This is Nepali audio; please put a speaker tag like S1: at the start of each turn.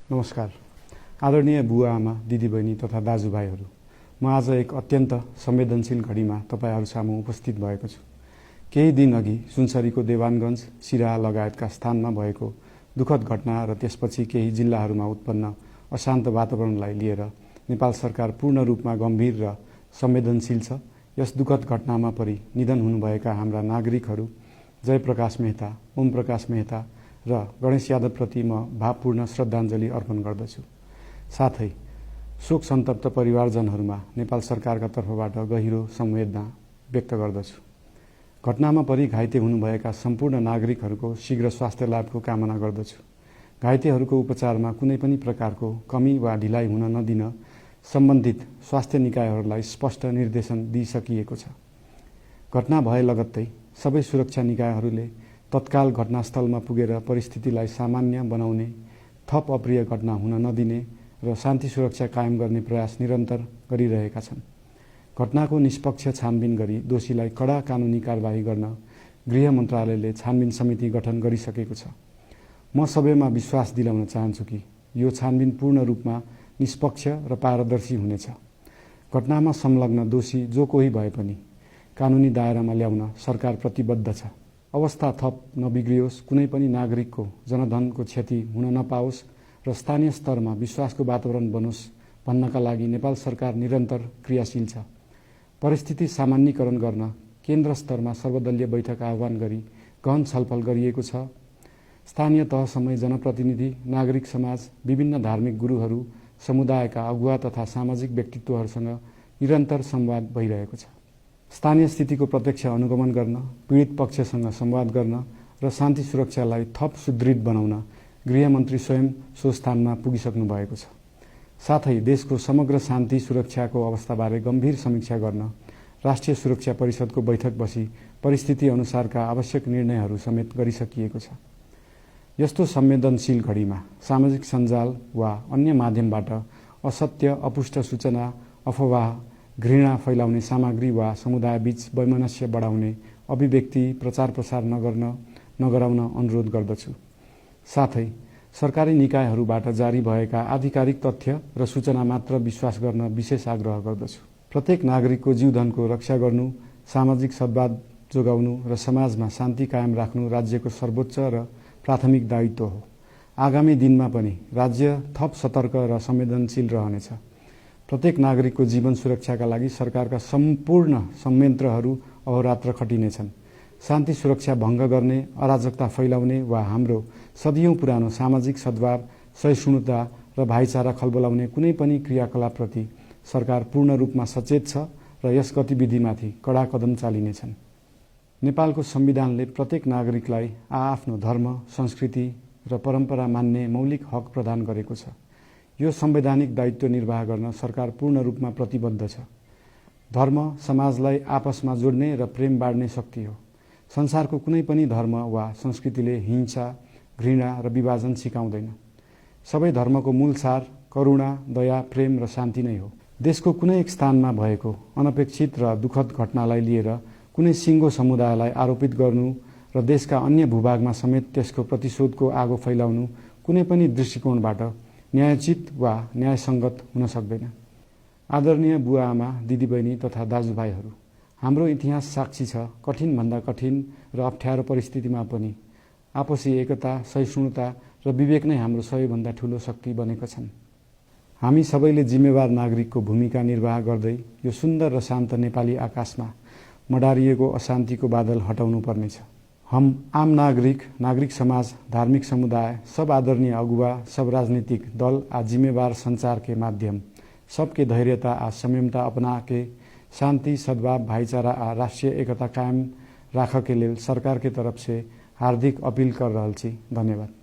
S1: नमस्कार। आदरणीय बुवा आमा, दिदीबहिनी तथा दाजुभाइहरू, म आज एक अत्यन्त संवेदनशील घडीमा तपाईहरू सामु उपस्थित भएको छु। केही दिन अघि सुनसरीको देवानगञ्ज, सिराहा लगायतका स्थानमा भएको दुःखद घटना र त्यसपछि केही जिल्लाहरूमा उत्पन्न अशान्त वातावरणलाई लिएर नेपाल सरकार पूर्ण रूपमा गम्भीर र संवेदनशील छ। यस दुःखद घटनामा परि निधन हुनुभएका हाम्रा नागरिकहरू जयप्रकाश मेहता, ओम प्रकाश मेहता र गणेश यादवप्रति म भावपूर्ण श्रद्धाञ्जली अर्पण गर्दछु। साथै शोक सन्तप्त परिवारजनहरूमा नेपाल सरकारका तर्फबाट गहिरो संवेदना व्यक्त गर्दछु। घटनामा परि घाइते हुनुभएका सम्पूर्ण नागरिकहरूको शीघ्र स्वास्थ्य लाभको कामना गर्दछु। घाइतेहरूको उपचारमा कुनै पनि प्रकारको कमी वा ढिलाइ हुन नदिन सम्बन्धित स्वास्थ्य निकायहरूलाई स्पष्ट निर्देशन दिइसकिएको छ। घटना भए लगत्तै सबै सुरक्षा निकायहरूले तत्काल घटनास्थलमा पुगेर परिस्थितिलाई सामान्य बनाउने, थप अप्रिय घटना हुन नदिने र शान्ति सुरक्षा कायम गर्ने प्रयास निरन्तर गरिरहेका छन्। घटनाको निष्पक्ष छानबिन गरी दोषीलाई कडा कानुनी कारबाही गर्न गृह मन्त्रालयले छानबिन समिति गठन गरिसकेको छ। म सबैमा विश्वास दिलाउन चाहन्छु कि यो छानबिन पूर्ण रूपमा निष्पक्ष र पारदर्शी हुनेछ। घटनामा संलग्न दोषी जो कोही भए पनि कानुनी दायरामा ल्याउन सरकार प्रतिबद्ध छ। अवस्था थप नबिग्रियोस्, कुनै पनि नागरिकको जनधनको क्षति हुन नपाओस् र स्थानीय स्तरमा विश्वासको वातावरण बनोस् भन्नका लागि नेपाल सरकार निरन्तर क्रियाशील छ। परिस्थिति सामान्यीकरण गर्न केन्द्र स्तरमा सर्वदलीय बैठक आह्वान गरी गहन छलफल गरिएको छ। स्थानीय तहसम्मै जनप्रतिनिधि, नागरिक समाज, विभिन्न धार्मिक गुरुहरू, समुदायका अगुवा तथा सामाजिक व्यक्तित्वहरूसँग निरन्तर संवाद भइरहेको छ। स्थानीय स्थितिको प्रत्यक्ष अनुगमन गर्न, पीडित पक्षसँग संवाद गर्न र शान्ति सुरक्षालाई थप सुदृढ बनाउन गृहमन्त्री स्वयं सो स्थानमा पुगिसक्नु भएको छ। साथै देशको समग्र शान्ति सुरक्षाको अवस्थाबारे गम्भीर समीक्षा गर्न राष्ट्रिय सुरक्षा परिषदको बैठक बसी परिस्थिति अनुसारका आवश्यक निर्णयहरू समेत गरिसकिएको छ। यस्तो संवेदनशील घडीमा सामाजिक सञ्जाल वा अन्य माध्यमबाट असत्य, अपुष्ट सूचना, अफवाह, घृणा फैलाउने सामग्री वा समुदायबीच वैमनस्य बढाउने अभिव्यक्ति प्रचार प्रसार नगराउन अनुरोध गर्दछु। साथै सरकारी निकायहरूबाट जारी भएका आधिकारिक तथ्य र सूचना मात्र विश्वास गर्न विशेष आग्रह गर्दछु। प्रत्येक नागरिकको जीवधनको रक्षा गर्नु, सामाजिक सद्भाव जोगाउनु र समाजमा शान्ति कायम राख्नु राज्यको सर्वोच्च र प्राथमिक दायित्व हो। आगामी दिनमा पनि राज्य थप सतर्क र संवेदनशील रहनेछ। प्रत्येक नागरिकको जीवन सुरक्षाका लागि सरकारका सम्पूर्ण संयन्त्रहरू अहोरात्र खटिनेछन्। शान्ति सुरक्षा भङ्ग गर्ने, अराजकता फैलाउने वा हाम्रो सदियौं पुरानो सामाजिक सद्भाव, सहिष्णुता र भाइचारा खलबलाउने कुनै पनि क्रियाकलापप्रति सरकार पूर्ण रूपमा सचेत छ र यस गतिविधिमाथि कडा कदम चालिनेछन्। नेपालको संविधानले प्रत्येक नागरिकलाई आआफ्नो धर्म, संस्कृति र परम्परा मान्ने मौलिक हक प्रदान गरेको छ। यो संवैधानिक दायित्व निर्वाह गर्न सरकार पूर्ण रूपमा प्रतिबद्ध छ। धर्म समाजलाई आपसमा जोड्ने र प्रेम बाँड्ने शक्ति हो। संसारको कुनै पनि धर्म वा संस्कृतिले हिंसा, घृणा र विभाजन सिकाउँदैन। सबै धर्मको मूल सार करुणा, दया, प्रेम र शान्ति नै हो। देशको कुनै एक स्थानमा भएको अनपेक्षित र दुःखद घटनालाई लिएर कुनै सिङ्गो समुदायलाई आरोपित गर्नु र देशका अन्य भूभागमा समेत त्यसको प्रतिशोधको आगो फैलाउनु कुनै पनि दृष्टिकोणबाट न्यायोचित वा न्यायसङ्गत हुन सक्दैन। आदरणीय बुवा आमा, दिदीबहिनी तथा दाजुभाइहरू, हाम्रो इतिहास साक्षी छ कठिनभन्दा कठिन र अप्ठ्यारो परिस्थितिमा पनि आपसी एकता, सहिष्णुता र विवेक नै हाम्रो सबैभन्दा ठूलो शक्ति बनेका छन्। हामी सबैले जिम्मेवार नागरिकको भूमिका निर्वाह गर्दै यो सुन्दर र शान्त नेपाली आकाशमा मडारिएको अशान्तिको बादल हटाउनु पर्नेछ। हम आम नागरिक, नागरिक समाज, धार्मिक समुदाय, सब आदरणीय अगुवा, सब राजनीतिक दल आ जिम्मेवार संचार के माध्यम सबके धैर्यता आ संयमता अपना के शांति, सद्भाव, भाईचारा आ राष्ट्रीय एकता कायम राख के लेल सरकार के तरफ से हार्दिक अपील कर रहल छी। धन्यवाद।